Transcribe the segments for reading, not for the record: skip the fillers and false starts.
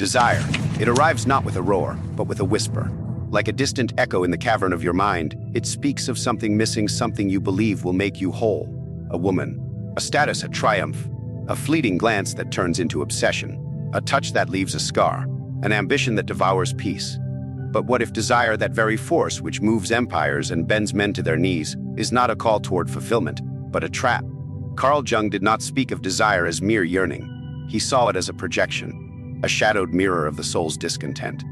Desire. It arrives not with a roar, but with a whisper. Like a distant echo in the cavern of your mind, it speaks of something missing, something you believe will make you whole. A woman, a status, a triumph, a fleeting glance that turns into obsession, a touch that leaves a scar, an ambition that devours peace. But what if desire, that very force which moves empires and bends men to their knees, is not a call toward fulfillment, but a trap? Carl Jung did not speak of desire as mere yearning. He saw it as a projection, a shadowed mirror of the soul's discontent.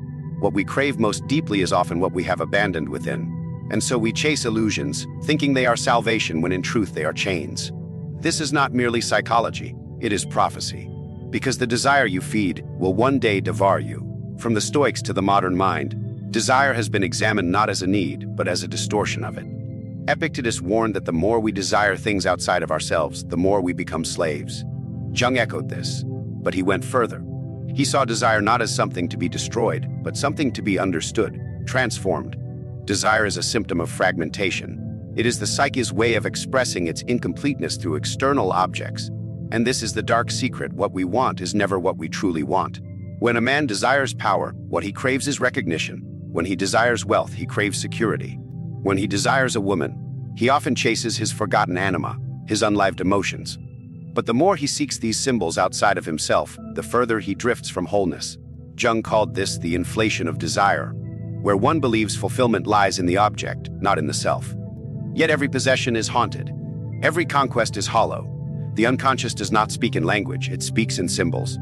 What we crave most deeply is often what we have abandoned within. And so we chase illusions, thinking they are salvation when in truth they are chains. This is not merely psychology, it is prophecy. Because the desire you feed will one day devour you. From the Stoics to the modern mind, desire has been examined not as a need, but as a distortion of it. Epictetus warned that the more we desire things outside of ourselves, the more we become slaves. Jung echoed this, but he went further. He saw desire not as something to be destroyed, but something to be understood, transformed. Desire is a symptom of fragmentation. It is the psyche's way of expressing its incompleteness through external objects. And this is the dark secret: what we want is never what we truly want. When a man desires power, what he craves is recognition. When he desires wealth, he craves security. When he desires a woman, he often chases his forgotten anima, his unlived emotions. But the more he seeks these symbols outside of himself, the further he drifts from wholeness. Jung called this the inflation of desire, where one believes fulfillment lies in the object, not in the self. Yet every possession is haunted. Every conquest is hollow. The unconscious does not speak in language, it speaks in symbols,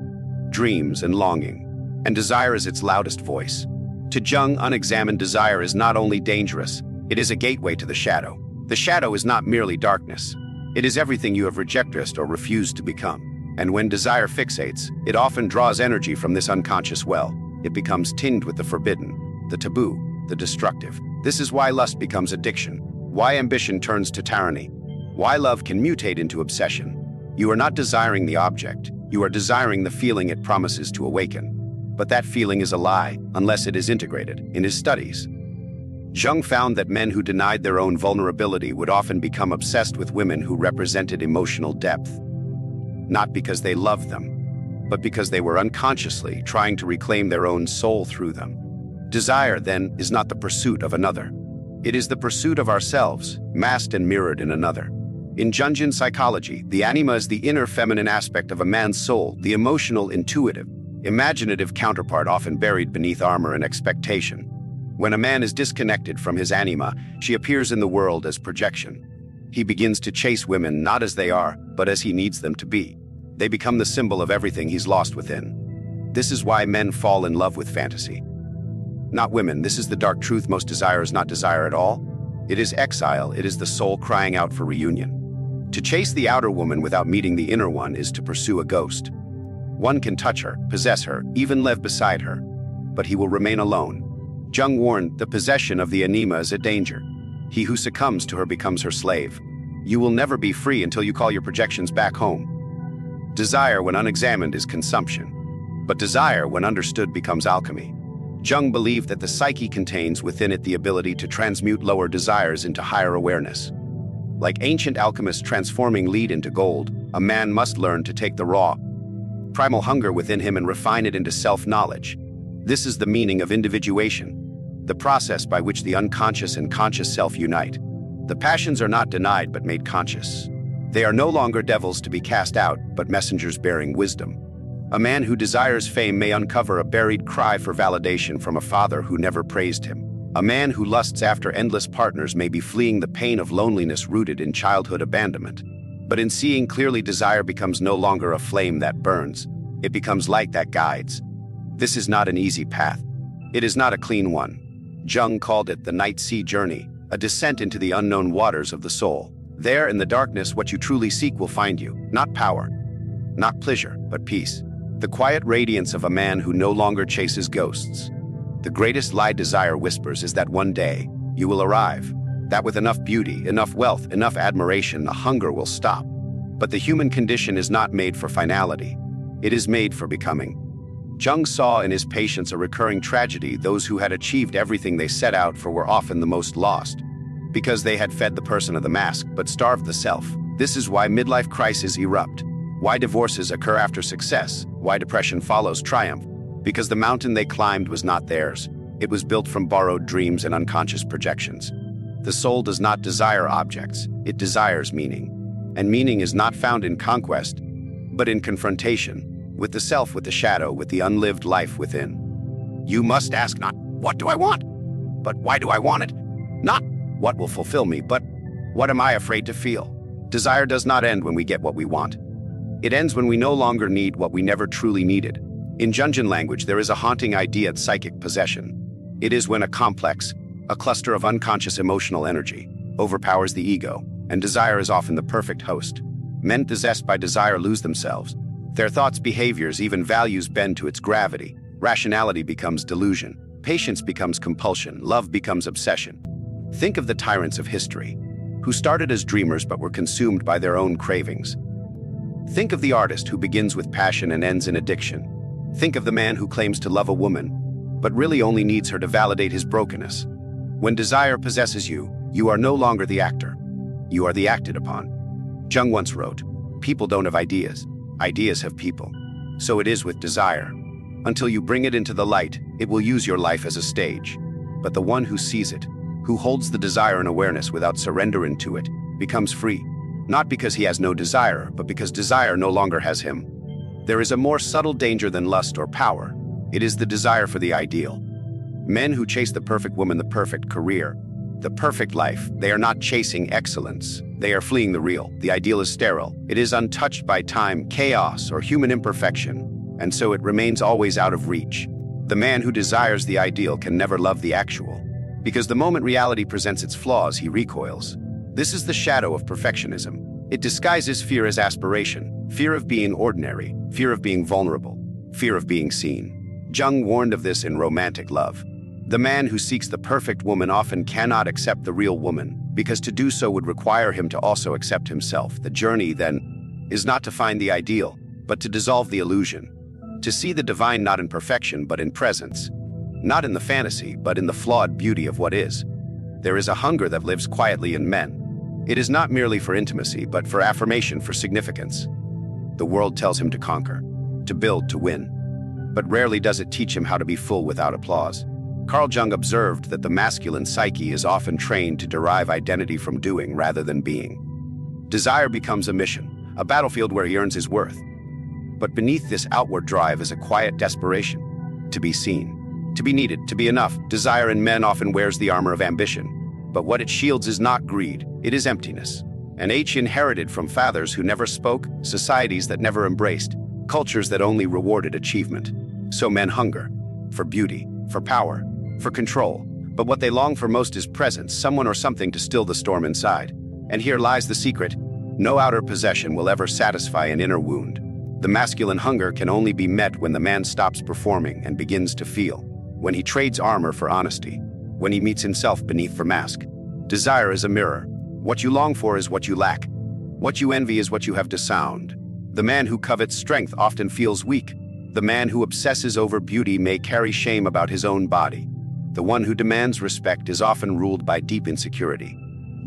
dreams, and longing. And desire is its loudest voice. To Jung, unexamined desire is not only dangerous, it is a gateway to the shadow. The shadow is not merely darkness. It is everything you have rejected or refused to become. And when desire fixates, it often draws energy from this unconscious well. It becomes tinged with the forbidden, the taboo, the destructive. This is why lust becomes addiction, why ambition turns to tyranny, why love can mutate into obsession. You are not desiring the object, you are desiring the feeling it promises to awaken. But that feeling is a lie unless it is integrated. In his studies, Jung found that men who denied their own vulnerability would often become obsessed with women who represented emotional depth. Not because they loved them, but because they were unconsciously trying to reclaim their own soul through them. Desire, then, is not the pursuit of another. It is the pursuit of ourselves, masked and mirrored in another. In Jungian psychology, the anima is the inner feminine aspect of a man's soul, the emotional, intuitive, imaginative counterpart often buried beneath armor and expectation. When a man is disconnected from his anima, she appears in the world as projection. He begins to chase women not as they are, but as he needs them to be. They become the symbol of everything he's lost within. This is why men fall in love with fantasy. Not women. This is the dark truth. Most desire is not desire at all. It is exile. It is the soul crying out for reunion. To chase the outer woman without meeting the inner one is to pursue a ghost. One can touch her, possess her, even live beside her, but he will remain alone. Jung warned, the possession of the anima is a danger. He who succumbs to her becomes her slave. You will never be free until you call your projections back home. Desire, when unexamined, is consumption. But desire, when understood, becomes alchemy. Jung believed that the psyche contains within it the ability to transmute lower desires into higher awareness. Like ancient alchemists transforming lead into gold, a man must learn to take the raw, primal hunger within him and refine it into self-knowledge. This is the meaning of individuation, the process by which the unconscious and conscious self unite. The passions are not denied but made conscious. They are no longer devils to be cast out, but messengers bearing wisdom. A man who desires fame may uncover a buried cry for validation from a father who never praised him. A man who lusts after endless partners may be fleeing the pain of loneliness rooted in childhood abandonment. But in seeing clearly, desire becomes no longer a flame that burns. It becomes light that guides. This is not an easy path. It is not a clean one. Jung called it the night sea journey, a descent into the unknown waters of the soul. There in the darkness, what you truly seek will find you, not power, not pleasure, but peace. The quiet radiance of a man who no longer chases ghosts. The greatest lie desire whispers is that one day you will arrive, that with enough beauty, enough wealth, enough admiration, the hunger will stop. But the human condition is not made for finality. It is made for becoming. Jung saw in his patients a recurring tragedy. Those who had achieved everything they set out for were often the most lost, because they had fed the person of the mask but starved the self. This is why midlife crises erupt, why divorces occur after success, why depression follows triumph, Because the mountain they climbed was not theirs. It was built from borrowed dreams and unconscious projections. The soul does not desire objects, it desires meaning. And meaning is not found in conquest, but in confrontation, with the self, with the shadow, with the unlived life within. You must ask not, what do I want? But why do I want it? Not, what will fulfill me, but what am I afraid to feel? Desire does not end when we get what we want. It ends when we no longer need what we never truly needed. In Jungian language, there is a haunting idea of psychic possession. It is when a complex, a cluster of unconscious emotional energy, overpowers the ego, and desire is often the perfect host. Men possessed by desire lose themselves. Their thoughts, behaviors, even values bend to its gravity. Rationality becomes delusion. Patience becomes compulsion. Love becomes obsession. Think of the tyrants of history, who started as dreamers but were consumed by their own cravings. Think of the artist who begins with passion and ends in addiction. Think of the man who claims to love a woman, but really only needs her to validate his brokenness. When desire possesses you, you are no longer the actor. You are the acted upon. Jung once wrote, "People don't have ideas. Ideas have people." So it is with desire. Until you bring it into the light, it will use your life as a stage. But the one who sees it, who holds the desire in awareness without surrendering to it, becomes free. Not because he has no desire, but because desire no longer has him. There is a more subtle danger than lust or power. It is the desire for the ideal. Men who chase the perfect woman, the perfect career, the perfect life, they are not chasing excellence. They are fleeing the real. The ideal is sterile. It is untouched by time, chaos, or human imperfection, and so it remains always out of reach. The man who desires the ideal can never love the actual, because the moment reality presents its flaws, he recoils. This is the shadow of perfectionism. It disguises fear as aspiration, fear of being ordinary, fear of being vulnerable, fear of being seen. Jung warned of this in Romantic Love. The man who seeks the perfect woman often cannot accept the real woman, because to do so would require him to also accept himself. The journey, then, is not to find the ideal, but to dissolve the illusion. To see the divine not in perfection, but in presence. Not in the fantasy, but in the flawed beauty of what is. There is a hunger that lives quietly in men. It is not merely for intimacy, but for affirmation, for significance. The world tells him to conquer, to build, to win. But rarely does it teach him how to be full without applause. Carl Jung observed that the masculine psyche is often trained to derive identity from doing rather than being. Desire becomes a mission, a battlefield where he earns his worth. But beneath this outward drive is a quiet desperation. To be seen, to be needed, to be enough. Desire in men often wears the armor of ambition. But what it shields is not greed, it is emptiness. An age inherited from fathers who never spoke, societies that never embraced, cultures that only rewarded achievement. So men hunger for beauty, for power, for control. But what they long for most is presence, someone or something to still the storm inside. And here lies the secret. No outer possession will ever satisfy an inner wound. The masculine hunger can only be met when the man stops performing and begins to feel. When he trades armor for honesty. When he meets himself beneath the mask. Desire is a mirror. What you long for is what you lack. What you envy is what you have disowned. The man who covets strength often feels weak. The man who obsesses over beauty may carry shame about his own body. The one who demands respect is often ruled by deep insecurity.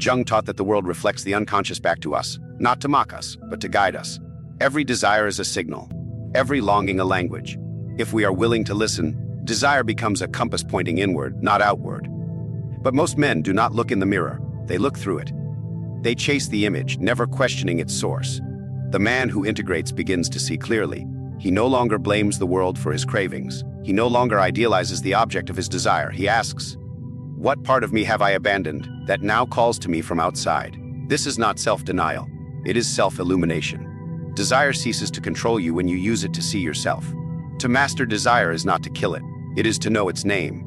Jung taught that the world reflects the unconscious back to us, not to mock us, but to guide us. Every desire is a signal, every longing a language. If we are willing to listen, desire becomes a compass pointing inward, not outward. But most men do not look in the mirror, they look through it. They chase the image, never questioning its source. The man who integrates begins to see clearly. He no longer blames the world for his cravings. He no longer idealizes the object of his desire. He asks, "What part of me have I abandoned that now calls to me from outside?" This is not self-denial. It is self-illumination. Desire ceases to control you when you use it to see yourself. To master desire is not to kill it. It is to know its name.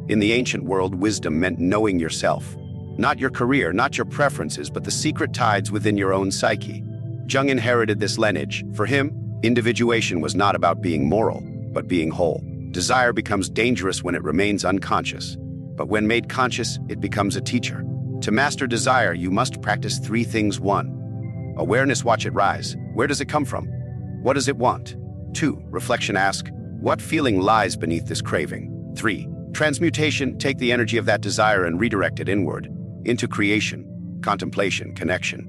In the ancient world, wisdom meant knowing yourself. Not your career, not your preferences, but the secret tides within your own psyche. Jung inherited this lineage. For him, individuation was not about being moral, but being whole. Desire becomes dangerous when it remains unconscious. But when made conscious, it becomes a teacher. To master desire, you must practice 3 things. 1. Awareness, watch it rise. Where does it come from? What does it want? 2. Reflection, ask, what feeling lies beneath this craving? 3. Transmutation, take the energy of that desire and redirect it inward, into creation, contemplation, connection.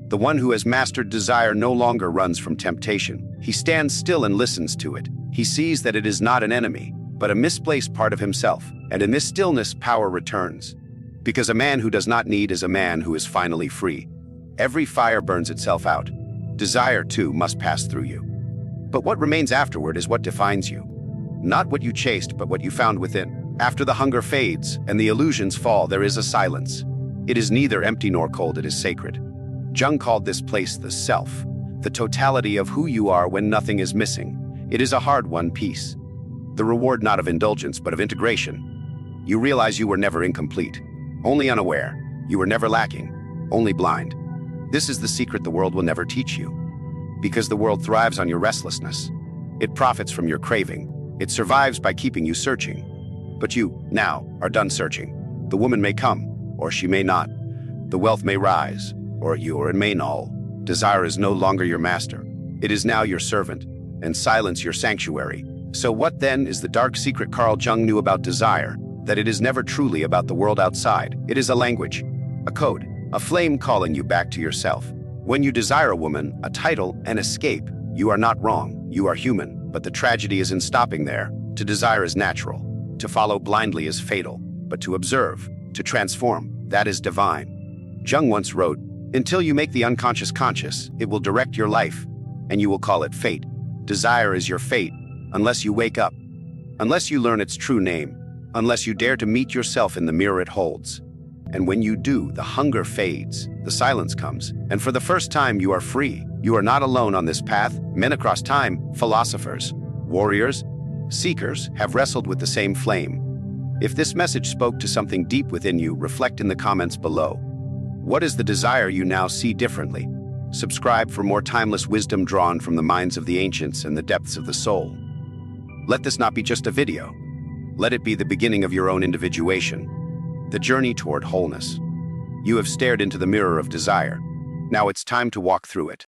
The one who has mastered desire no longer runs from temptation. He stands still and listens to it. He sees that it is not an enemy, but a misplaced part of himself, and in this stillness power returns. Because a man who does not need is a man who is finally free. Every fire burns itself out. Desire, too, must pass through you. But what remains afterward is what defines you. Not what you chased, but what you found within. After the hunger fades and the illusions fall, there is a silence. It is neither empty nor cold, it is sacred. Jung called this place the self, the totality of who you are when nothing is missing. It is a hard-won peace. The reward not of indulgence, but of integration. You realize you were never incomplete, only unaware. You were never lacking, only blind. This is the secret the world will never teach you. Because the world thrives on your restlessness. It profits from your craving. It survives by keeping you searching. But you, now, are done searching. The woman may come, or she may not. The wealth may rise, or it may null. Desire is no longer your master. It is now your servant, and silence your sanctuary. So what then is the dark secret Carl Jung knew about desire? That it is never truly about the world outside. It is a language, a code, a flame calling you back to yourself. When you desire a woman, a title, an escape, you are not wrong. You are human, but the tragedy is in stopping there. To desire is natural. To follow blindly is fatal. But to observe, to transform, that is divine. Jung once wrote, "Until you make the unconscious conscious, it will direct your life, and you will call it fate. Desire is your fate, unless you wake up, unless you learn its true name, unless you dare to meet yourself in the mirror it holds. And when you do, the hunger fades, the silence comes, and for the first time you are free. You are not alone on this path. Men across time, philosophers, warriors, seekers, have wrestled with the same flame. If this message spoke to something deep within you, reflect in the comments below. What is the desire you now see differently? Subscribe for more timeless wisdom drawn from the minds of the ancients and the depths of the soul. Let this not be just a video. Let it be the beginning of your own individuation, the journey toward wholeness. You have stared into the mirror of desire. Now it's time to walk through it.